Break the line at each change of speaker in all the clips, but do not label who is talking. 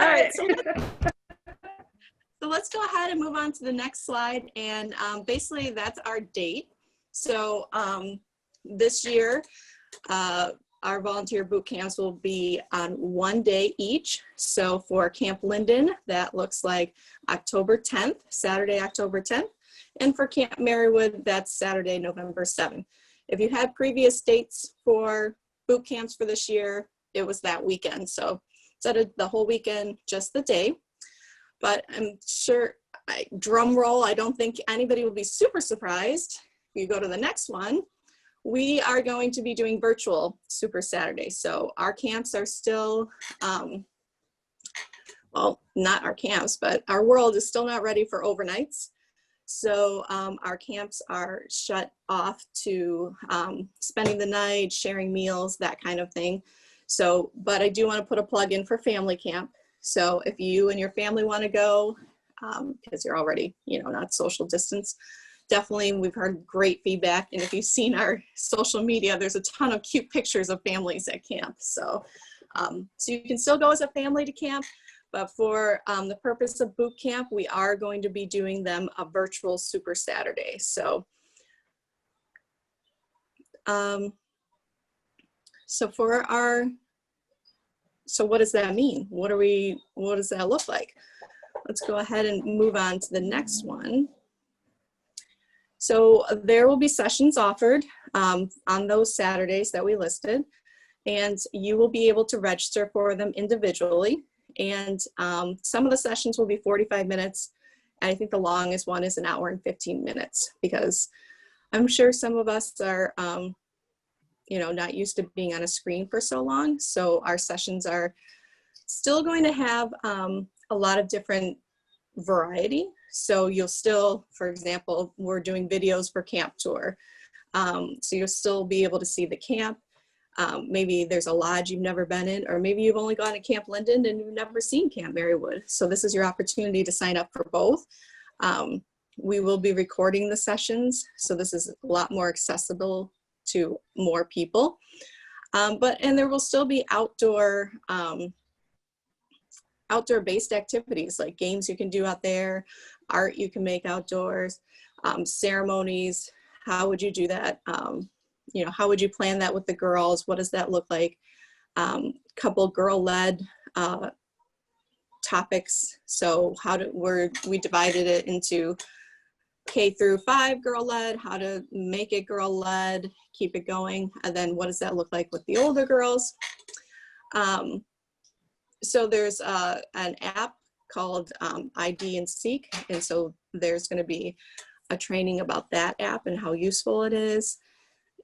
All right, so let's go ahead and move on to the next slide. And basically that's our date. So this year, our volunteer boot camps will be on one day each. So for Camp Linden, that looks like October 10th, Saturday, October 10th. And for Camp Merrie Woode, that's Saturday, November 7th. If you had previous dates for boot camps for this year, it was that weekend. So instead of the whole weekend, just the day. But I'm sure, drum roll, I don't think anybody will be super surprised. If you go to the next one, we are going to be doing virtual Super Saturday. So our camps are still, well, not our camps, but our world is still not ready for overnights. So our camps are shut off to spending the night, sharing meals, that kind of thing. So, but I do want to put a plug in for family camp. So if you and your family want to go, because you're already, not social distance, definitely, we've heard great feedback. And if you've seen our social media, there's a ton of cute pictures of families at camp. So, so you can still go as a family to camp, but for the purpose of boot camp, we are going to be doing them a virtual Super Saturday. So, so what does that mean? What does that look like? Let's go ahead and move on to the next one. So there will be sessions offered on those Saturdays that we listed, and you will be able to register for them individually. And some of the sessions will be 45 minutes. And I think the longest one is 1 hour and 15 minutes, because I'm sure some of us are, not used to being on a screen for so long. So our sessions are still going to have a lot of different variety. So you'll still, for example, we're doing videos for camp tour. So you'll still be able to see the camp. Maybe there's a lodge you've never been in, or maybe you've only gone to Camp Linden and you've never seen Camp Merrie Woode. So this is your opportunity to sign up for both. We will be recording the sessions, so this is a lot more accessible to more people. And there will still be outdoor based activities, like games you can do out there, art you can make outdoors, ceremonies. How would you do that? How would you plan that with the girls? What does that look like? Couple girl-led topics. So we divided it into K through 5 girl-led, how to make it girl-led, keep it going, and then what does that look like with the older girls? So there's an app called ID and Seek, and so there's going to be a training about that app and how useful it is.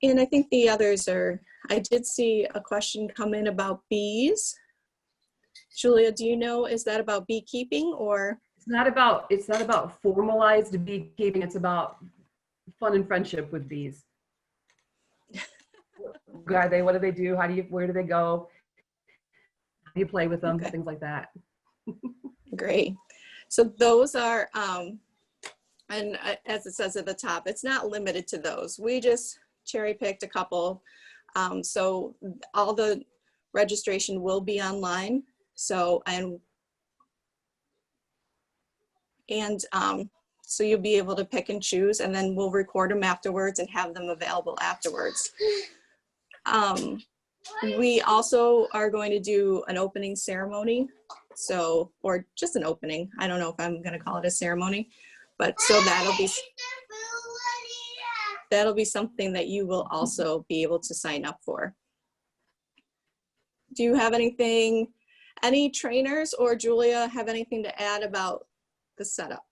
And I think the others are, I did see a question come in about bees. Julia, do you know, is that about beekeeping or?
It's not about formalized beekeeping. It's about fun and friendship with bees. Who are they? What do they do? Where do they go? How do you play with them? Okay. Things like that.
Great. So those are, and as it says at the top, it's not limited to those. We just cherry picked a couple. So all the registration will be online. So, so you'll be able to pick and choose, and then we'll record them afterwards and have them available afterwards. We also are going to do an opening ceremony. So, or just an opening. I don't know if I'm going to call it a ceremony, but so that'll be something that you will also be able to sign up for. Do you have anything, any trainers or Julia have anything to add about the setup?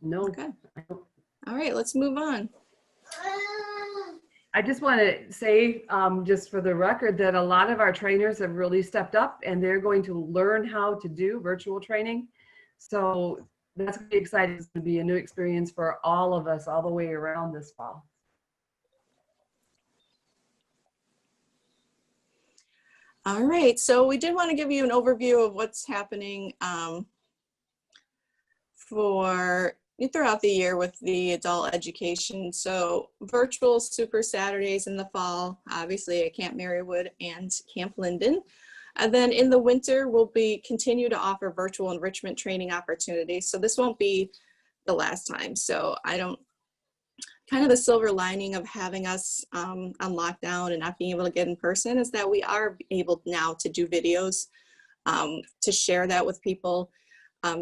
No.
Okay. All right, let's move on.
I just want to say, just for the record, that a lot of our trainers have really stepped up and they're going to learn how to do virtual training. So that's going to be exciting. It's going to be a new experience for all of us all the way around this fall.
All right, so we did want to give you an overview of what's happening for throughout the year with the adult education. So virtual Super Saturdays in the fall, obviously at Camp Merrie Woode and Camp Linden. And then in the winter, we'll continue to offer virtual enrichment training opportunities. So this won't be the last time. So kind of the silver lining of having us on lockdown and not being able to get in person is that we are able now to do videos to share that with people.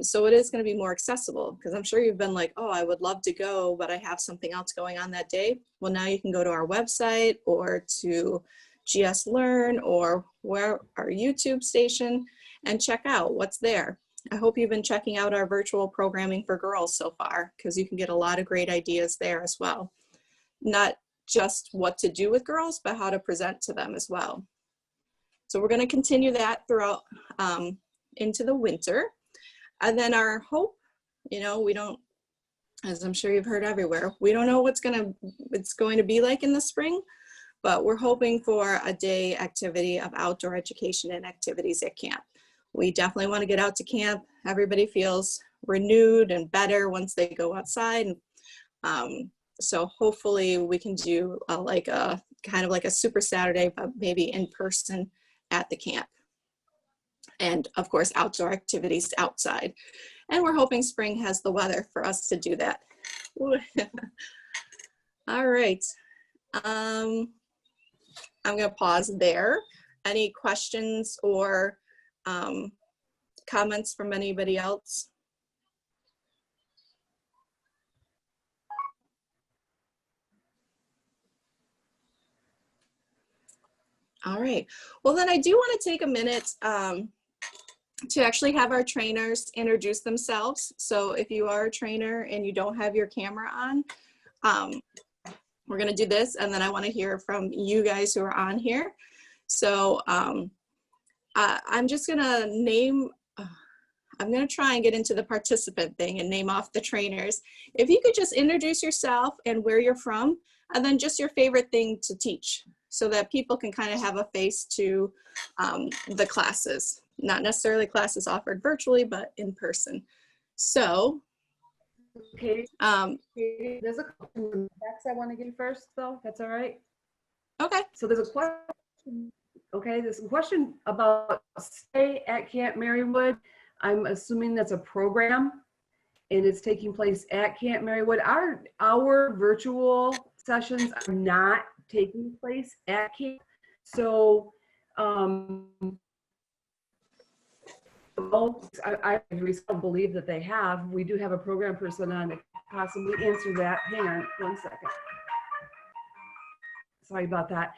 So it is going to be more accessible, because I'm sure you've been like, oh, I would love to go, but I have something else going on that day. Well, now you can go to our website or to GS Learn or where our YouTube station and check out what's there. I hope you've been checking out our virtual programming for girls so far, because you can get a lot of great ideas there as well. Not just what to do with girls, but how to present to them as well. So we're going to continue that throughout into the winter. And then our hope, we don't, as I'm sure you've heard everywhere, we don't know what's going to be like in the spring, but we're hoping for a day activity of outdoor education and activities at camp. We definitely want to get out to camp. Everybody feels renewed and better once they go outside. So hopefully we can do kind of like a Super Saturday, but maybe in person at the camp. And of course, outdoor activities outside. And we're hoping spring has the weather for us to do that. All right. I'm going to pause there. Any questions or comments from anybody else? All right. Well, then I do want to take a minute to actually have our trainers introduce themselves. So if you are a trainer and you don't have your camera on, we're going to do this, and then I want to hear from you guys who are on here. So I'm just going to name, I'm going to try and get into the participant thing and name off the trainers. If you could just introduce yourself and where you're from, and then just your favorite thing to teach, so that people can kind of have a face to the classes. Not necessarily classes offered virtually, but in person. So,
Okay. There's a question I want to give first, though. That's all right.
Okay.
So there's a question. Okay, there's a question about stay at Camp Merrie Woode. I'm assuming that's a program, and it's taking place at Camp Merrie Woode. Our virtual sessions are not taking place at camp. So I believe that they have. We do have a program person on to possibly answer that. Hang on 1 second. Sorry about that.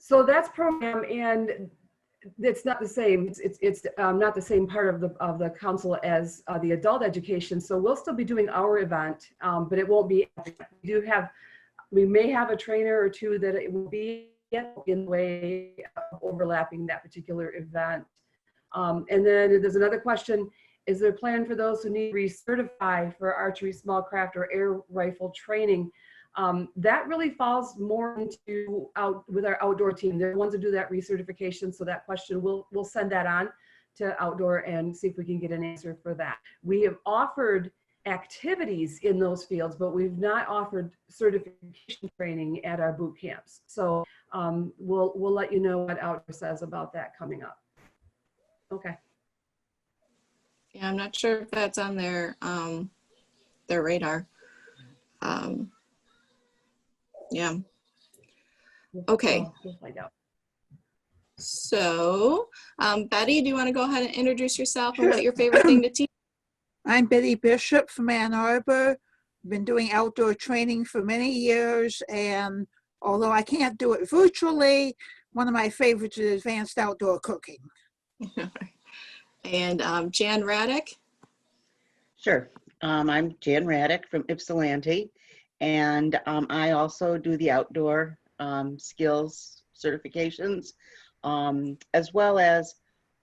So that's program, and it's not the same. It's not the same part of the council as the adult education. So we'll still be doing our event, but it won't be. We may have a trainer or two that it will be in the way of overlapping that particular event. And then there's another question: is there a plan for those who need to recertify for archery, small craft, or air rifle training? That really falls more into with our outdoor team. They're the ones that do that recertification. So that question, we'll send that on to outdoor and see if we can get an answer for that. We have offered activities in those fields, but we've not offered certification training at our boot camps. So we'll let you know what outdoor says about that coming up. Okay.
Yeah, I'm not sure if that's on their radar. Yeah. Okay.
We'll find out.
So, Betty, do you want to go ahead and introduce yourself and what your favorite thing to teach?
I'm Betty Bishop from Ann Arbor. Been doing outdoor training for many years, and although I can't do it virtually, one of my favorites is advanced outdoor cooking.
And Jan Raddick?
Sure. I'm Jan Raddick from Ypsilanti, and I also do the outdoor skills certifications, as well as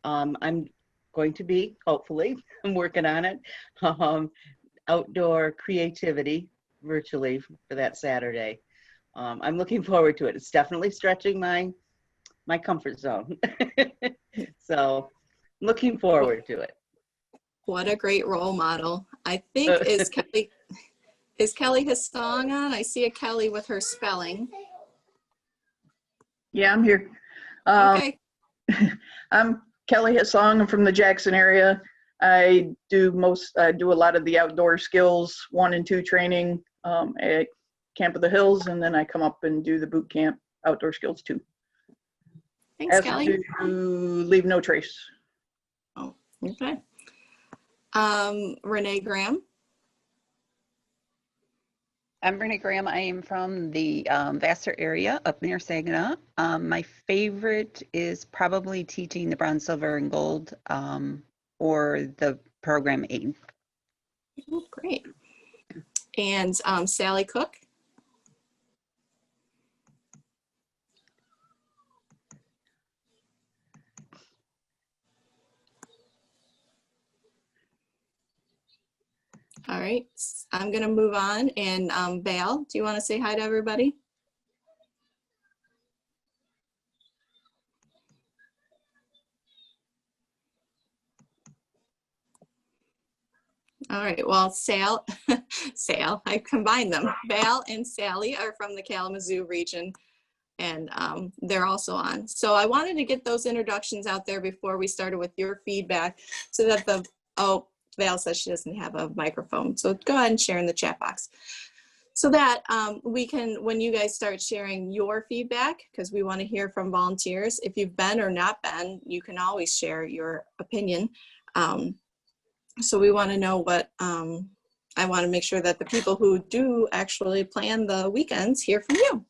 I'm going to be, hopefully, I'm working on it, outdoor creativity virtually for that Saturday. I'm looking forward to it. It's definitely stretching my comfort zone. So looking forward to it.
What a great role model. I think is Kelly his song on? I see a Kelly with her spelling.
Yeah, I'm here.
Okay.
I'm Kelly Hassong. I'm from the Jackson area. I do a lot of the outdoor skills 1 and 2 training at Camp of the Hills, and then I come up and do the boot camp outdoor skills 2.
Thanks,
As
Kelly.
to Leave No Trace.
Oh, okay. Renee Graham.
I'm Renee Graham. I am from the Vassar area up near Saginaw. My favorite is probably teaching the bronze, silver, and gold or the program aid.
Oh, great. And Sally Cook. All right, I'm gonna move on, and Val, do you want to say hi to everybody? All right, well, Sal, I combined them. Val and Sally are from the Kalamazoo region, and they're also on. So I wanted to get those introductions out there before we started with your feedback, so that Val says she doesn't have a microphone, so go ahead and share in the chat box. So that we can, when you guys start sharing your feedback, because we want to hear from volunteers, if you've been or not been, you can always share your opinion. So we want to know what, I want to make sure that the people who do actually plan the weekends hear from you.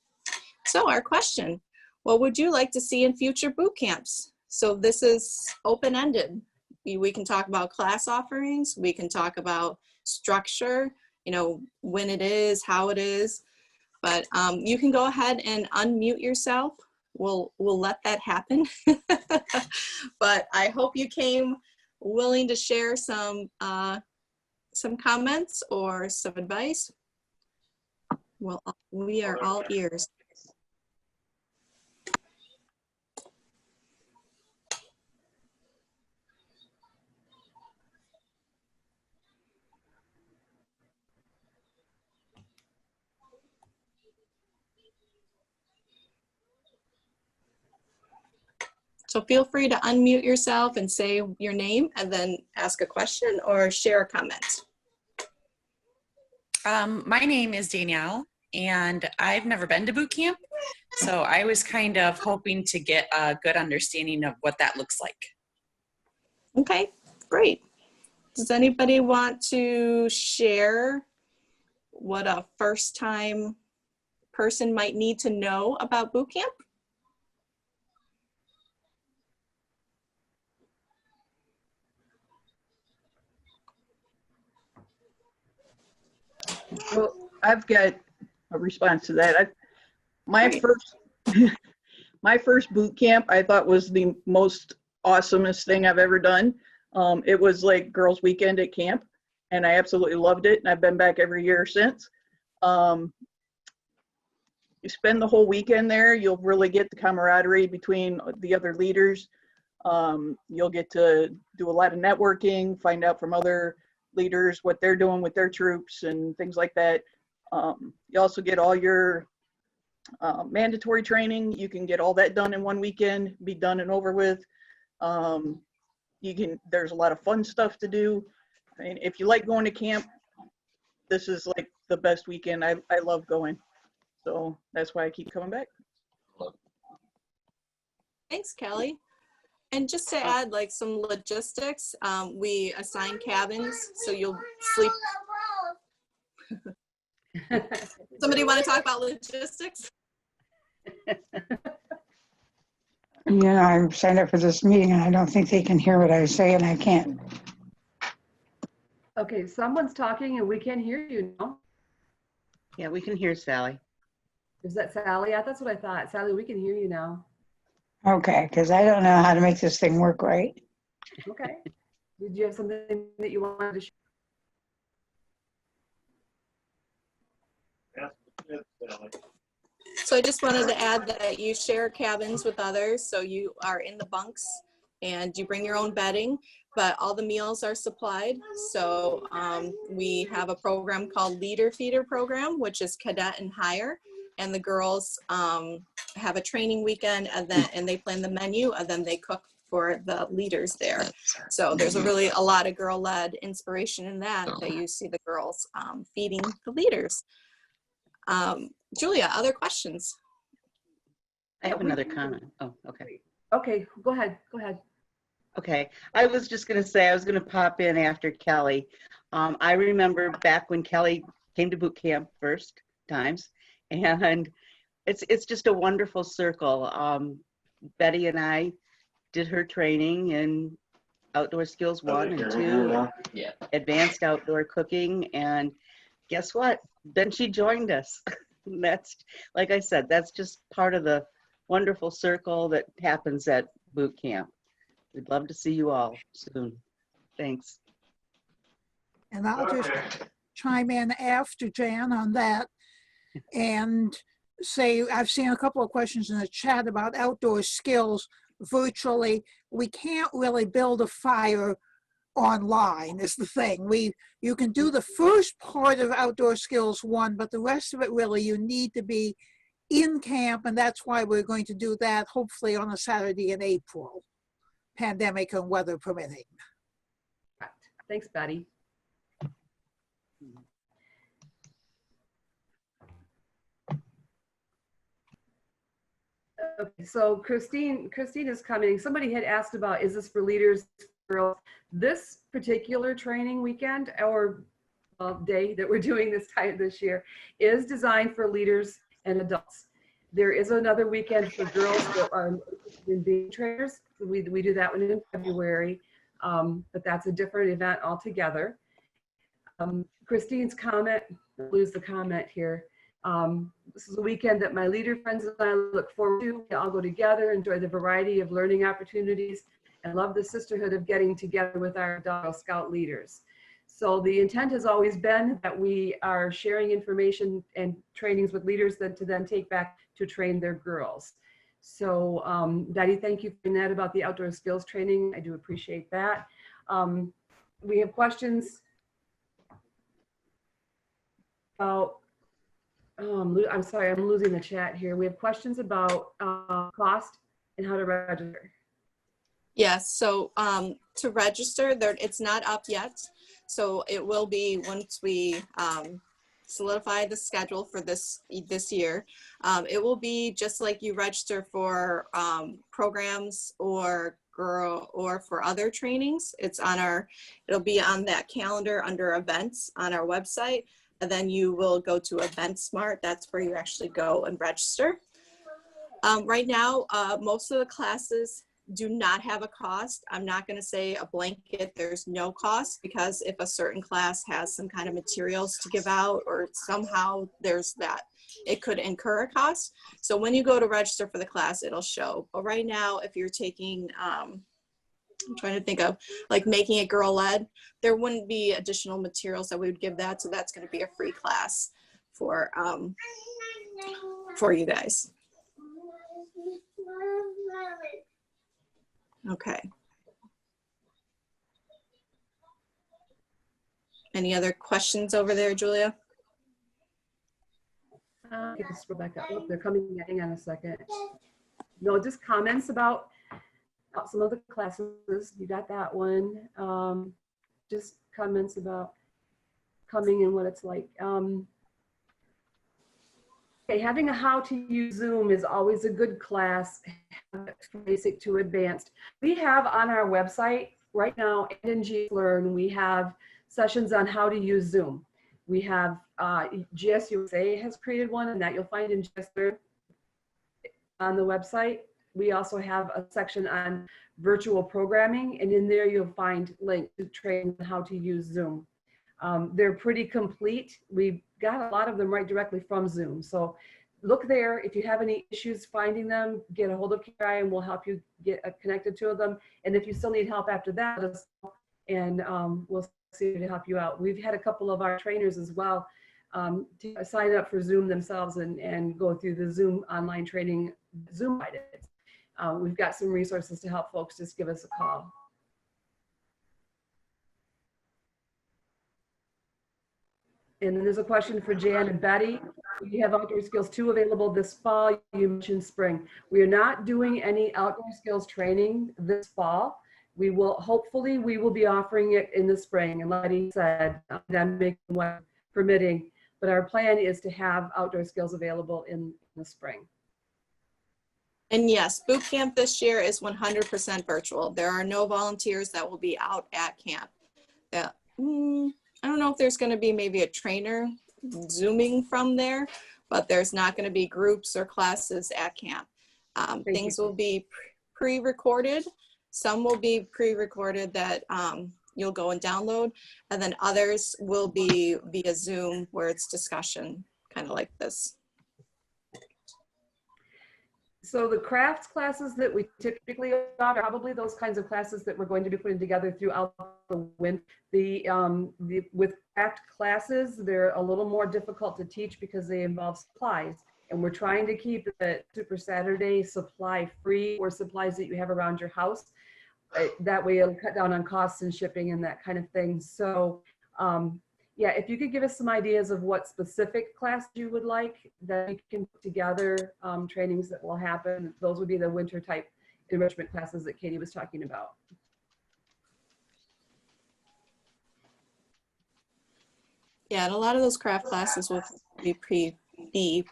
So our question, what would you like to see in future boot camps? So this is open-ended. We can talk about class offerings, we can talk about structure, you know, when it is, how it is, but you can go ahead and unmute yourself. We'll let that happen. But I hope you came willing to share some comments or some advice. Well, we are all ears. So feel free to unmute yourself and say your name and then ask a question or share a comment.
My name is Danielle, and I've never been to boot camp, so I was kind of hoping to get a good understanding of what that looks like.
Okay, great. Does anybody want to share what a first-time person might need to know about boot camp?
Well, I've got a response to that. My first boot camp I thought was the most awesomest thing I've ever done. It was like girls' weekend at camp, and I absolutely loved it, and I've been back every year since. You spend the whole weekend there, you'll really get the camaraderie between the other leaders. You'll get to do a lot of networking, find out from other leaders what they're doing with their troops and things like that. You also get all your mandatory training. You can get all that done in one weekend, be done and over with. There's a lot of fun stuff to do. I mean, if you like going to camp, this is like the best weekend. I love going. So that's why I keep coming back.
Thanks, Kelly. And just to add like some logistics, we assign cabins, so you'll sleep. Somebody want to talk about logistics?
Yeah, I signed up for this meeting and I don't think they can hear what I say and I can't.
Okay, someone's talking and we can't hear you now.
Yeah, we can hear Sally.
Is that Sally? That's what I thought. Sally, we can hear you now.
Okay, because I don't know how to make this thing work right.
Okay. Did you have something that you wanted to share?
So I just wanted to add that you share cabins with others, so you are in the bunks and you bring your own bedding, but all the meals are supplied. So we have a program called Leader Feeder Program, which is cadet and higher, and the girls have a training weekend, and they plan the menu, and then they cook for the leaders there. So there's a lot of girl-led inspiration in that you see the girls feeding the leaders. Julia, other questions?
I have another comment. Oh, okay.
Okay, go ahead. Go ahead.
Okay, I was just going to say, I was going to pop in after Kelly. I remember back when Kelly came to boot camp first times, and it's just a wonderful circle. Betty and I did her training in Outdoor Skills 1 and 2, advanced outdoor cooking, and guess what? Then she joined us. That's, like I said, that's just part of the wonderful circle that happens at boot camp. We'd love to see you all soon. Thanks.
And I'll just chime in after Jan on that and say, I've seen a couple of questions in the chat about outdoor skills virtually. We can't really build a fire online is the thing. You can do the first part of Outdoor Skills 1, but the rest of it really you need to be in camp, and that's why we're going to do that hopefully on a Saturday in April, pandemic and weather permitting.
Thanks, Betty. Okay, so Christine is coming. Somebody had asked about, is this for leaders, girls? This particular training weekend or day that we're doing this year is designed for leaders and adults. There is another weekend for girls that are interested in being trainers. We do that one in February, but that's a different event altogether. Christine's comment, I'll lose the comment here. This is a weekend that my leader friends and I look forward to. We all go together, enjoy the variety of learning opportunities, and love the sisterhood of getting together with our Girl Scout leaders. So the intent has always been that we are sharing information and trainings with leaders to then take back to train their girls. So Betty, thank you for that about the outdoor skills training. I do appreciate that. We have questions about, I'm sorry, I'm losing the chat here. We have questions about cost and how to register.
Yes, so to register, it's not up yet. So it will be once we solidify the schedule for this year. It will be just like you register for programs or for other trainings. It'll be on that calendar under events on our website. And then you will go to EventSmart. That's where you actually go and register. Right now, most of the classes do not have a cost. I'm not going to say a blanket, there's no cost, because if a certain class has some kind of materials to give out or somehow there's that, it could incur a cost. So when you go to register for the class, it'll show. But right now, if you're taking, I'm trying to think of like making it girl-led, there wouldn't be additional materials that we would give that. So that's going to be a free class for you guys. Okay. Any other questions over there, Julia?
Let's go back up. Oh, they're coming. Hang on a second. No, just comments about some of the classes. You got that one. Just comments about coming and what it's like. Okay, having a how to use Zoom is always a good class, from basic to advanced. We have on our website right now and in GSlearn, we have sessions on how to use Zoom. We have GSUSA has created one, and that you'll find in GSlearn on the website. We also have a section on virtual programming, and in there you'll find links to train how to use Zoom. They're pretty complete. We've got a lot of them right directly from Zoom. So look there. If you have any issues finding them, get a hold of Kari and we'll help you get connected to them. And if you still need help after that, and we'll see to help you out. We've had a couple of our trainers as well to sign up for Zoom themselves and go through the Zoom online training, Zoom guidance. we've got some resources to help folks. Just give us a call. And then there's a question for Jan and Betty. We have Outdoor Skills 2 available this fall. You mentioned spring. We are not doing any outdoor skills training this fall. We will, hopefully, we will be offering it in the spring. And like Betty said, pandemic permitting, but our plan is to have outdoor skills available in the spring.
And yes, boot camp this year is 100% virtual. There are no volunteers that will be out at camp. I don't know if there's going to be maybe a trainer zooming from there, but there's not going to be groups or classes at camp. Things will be pre-recorded. Some will be pre-recorded that you'll go and download, and then others will be via Zoom where it's discussion, kind of like this.
So the crafts classes that we typically offer, probably those kinds of classes that we're going to be putting together throughout the winter. With craft classes, they're a little more difficult to teach because they involve supplies. And we're trying to keep the Super Saturday supply free, or supplies that you have around your house. That way it'll cut down on costs and shipping and that kind of thing. So yeah, if you could give us some ideas of what specific class you would like, that we can put together trainings that will happen. Those would be the winter type enrichment classes that Katie was talking about.
Yeah, and a lot of those craft classes will be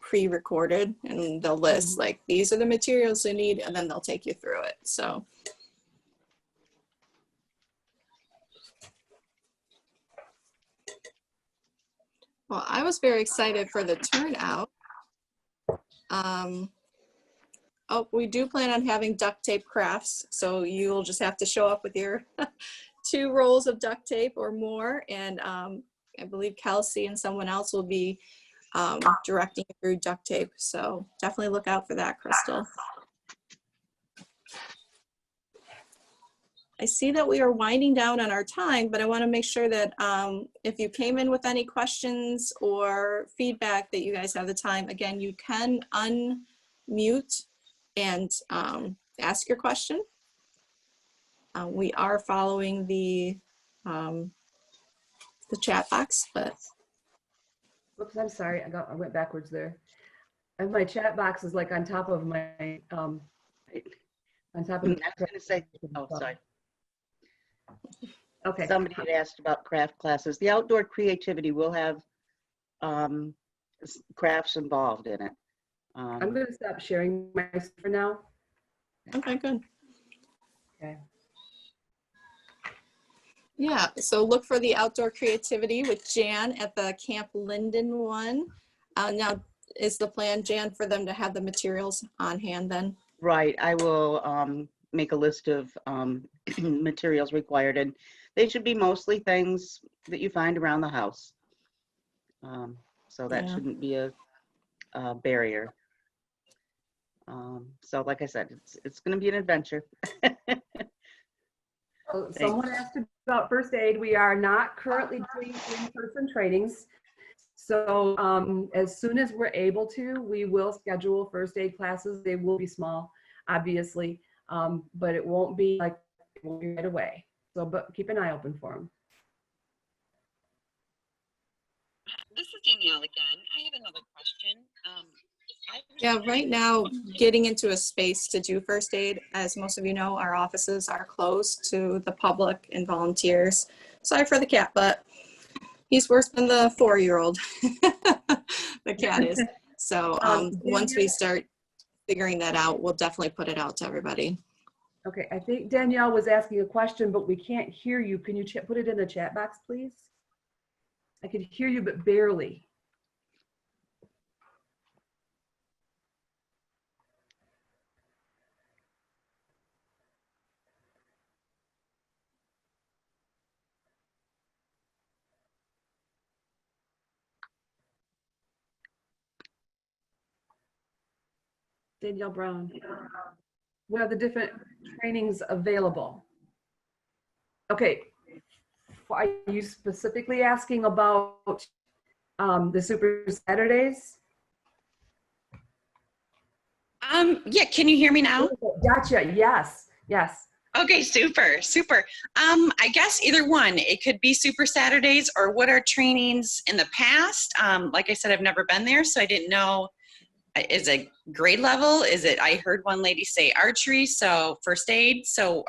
pre-recorded, and they'll list like, these are the materials you need, and then they'll take you through it. So. Well, I was very excited for the turnout. Oh, we do plan on having duct tape crafts, so you'll just have to show up with your 2 rolls of duct tape or more, and I believe Kelsey and someone else will be directing through duct tape, so definitely look out for that, Crystal. I see that we are winding down on our time, but I want to make sure that if you came in with any questions or feedback, that you guys have the time. Again, you can unmute and ask your question. We are following the chat box, but.
Whoops, I'm sorry, I went backwards there. And my chat box is like on top of my, on top of.
I was going to say, oh, sorry.
Okay.
Somebody had asked about craft classes. The outdoor creativity will have crafts involved in it.
I'm going to stop sharing my for now.
Okay, good.
Okay.
Yeah, so look for the outdoor creativity with Jan at the Camp Linden one. Now, is the plan, Jan, for them to have the materials on hand then?
Right. I will make a list of materials required, and they should be mostly things that you find around the house. So that shouldn't be a barrier. So like I said, it's going to be an adventure.
Someone asked about first aid. We are not currently doing in-person trainings. So as soon as we're able to, we will schedule first aid classes. They will be small, obviously, but it won't be like right away. So, but keep an eye open for them.
This is Danielle again. I have another question.
Yeah, right now, getting into a space to do first aid, as most of you know, our offices are closed to the public and volunteers. Sorry for the cat, but he's worse than the 4-year-old. The cat is. So once we start figuring that out, we'll definitely put it out to everybody.
Okay, I think Danielle was asking a question, but we can't hear you. Can you put it in the chat box, please? I could hear you, but barely. Danielle Brown. What are the different trainings available? Okay, are you specifically asking about the Super Saturdays?
Yeah, can you hear me now?
Gotcha. Yes. Yes.
Okay, super, super. I guess either one. It could be Super Saturdays or what are trainings in the past. Like I said, I've never been there, so I didn't know. Is it grade level? Is it? I heard one lady say archery, so first aid. So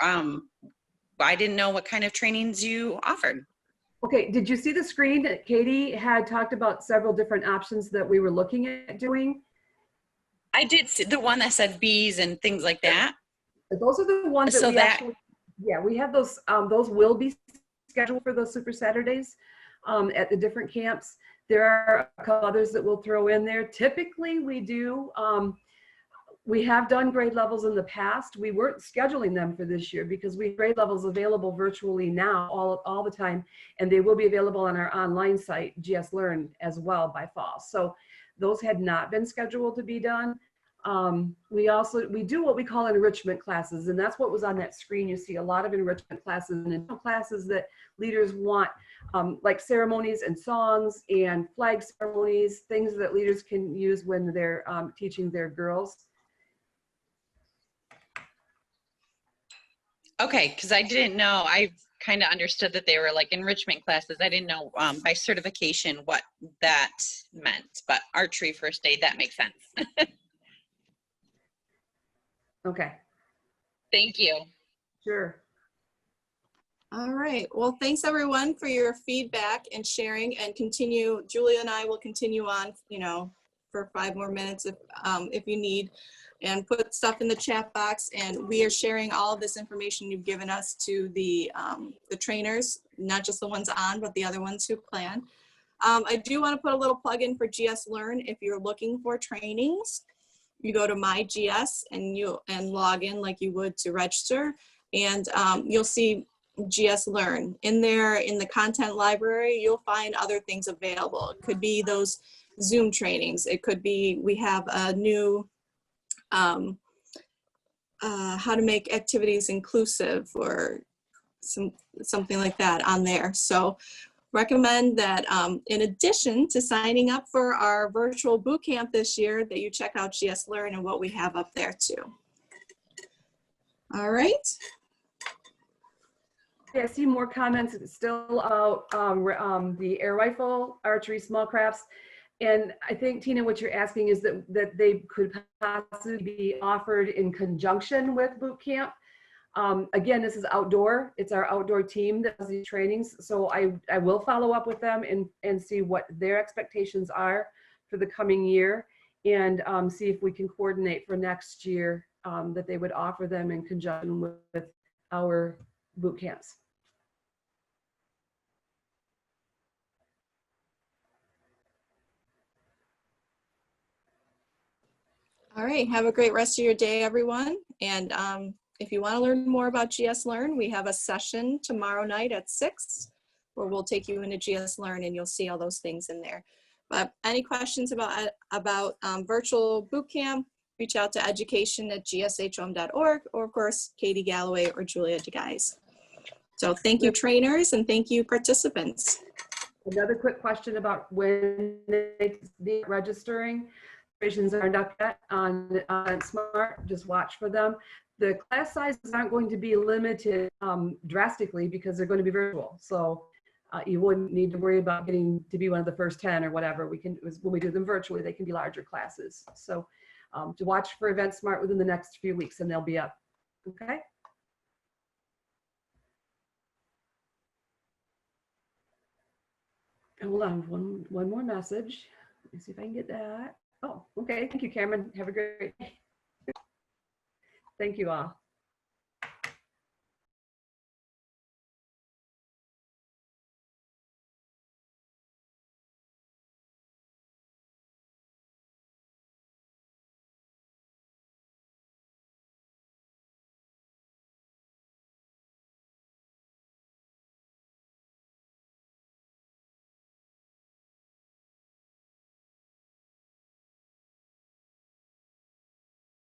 I didn't know what kind of trainings you offered.
Okay. Did you see the screen that Katie had talked about several different options that we were looking at doing?
I did see the one that said bees and things like that.
Those are the ones that
So
we
that
actually, yeah, we have those. Those will be scheduled for those Super Saturdays at the different camps. There are a couple others that we'll throw in there. Typically, we do. We have done grade levels in the past. We weren't scheduling them for this year because we have grade levels available virtually now all the time, and they will be available on our online site, GS Learn, as well by fall. So those had not been scheduled to be done. We do what we call enrichment classes, and that's what was on that screen. You see a lot of enrichment classes and classes that leaders want, like ceremonies and songs and flag ceremonies, things that leaders can use when they're teaching their girls.
okay, because I didn't know. I kind of understood that they were like enrichment classes. I didn't know by certification what that meant. But archery first aid, that makes sense.
Okay,
Thank you.
sure.
All right. Well, thanks everyone for your feedback and sharing, and continue. Julia and I will continue on, for 5 more minutes if you need, and put stuff in the chat box. And we are sharing all of this information you've given us to the trainers, not just the ones on, but the other ones who plan. I do want to put a little plug in for GS Learn. If you're looking for trainings, you go to My GS and log in like you would to register, and you'll see GS Learn. In there, in the content library, you'll find other things available. It could be those Zoom trainings. It could be, we have a new how to make activities inclusive, or something like that on there. So recommend that in addition to signing up for our virtual boot camp this year, that you check out GS Learn and what we have up there too. All right.
Okay, I see more comments still out the air rifle, archery, small crafts. And I think, Tina, what you're asking is that they could possibly be offered in conjunction with boot camp. Again, this is outdoor. It's our outdoor team that does these trainings. So I will follow up with them and see what their expectations are for the coming year, and see if we can coordinate for next year that they would offer them in conjunction with our boot camps.
All right, have a great rest of your day, everyone. And if you want to learn more about GS Learn, we have a session tomorrow night at 6, where we'll take you into GS Learn and you'll see all those things in there. But any questions about virtual boot camp, reach out to education@gshom.org, or of course, Katie Galloway or Julia DeGuys. So thank you, trainers, and thank you, participants.
Another quick question about when they be registering. Registrations aren't up yet on Smart. Just watch for them. The class sizes aren't going to be limited drastically because they're going to be virtual. So you wouldn't need to worry about getting to be one of the first 10 or whatever. When we do them virtually, they can be larger classes. So to watch for Event Smart within the next few weeks, and they'll be up. Okay. Hold on, one more message. Let me see if I can get that. Oh, okay. Thank you, Cameron. Have a great day. Thank you all.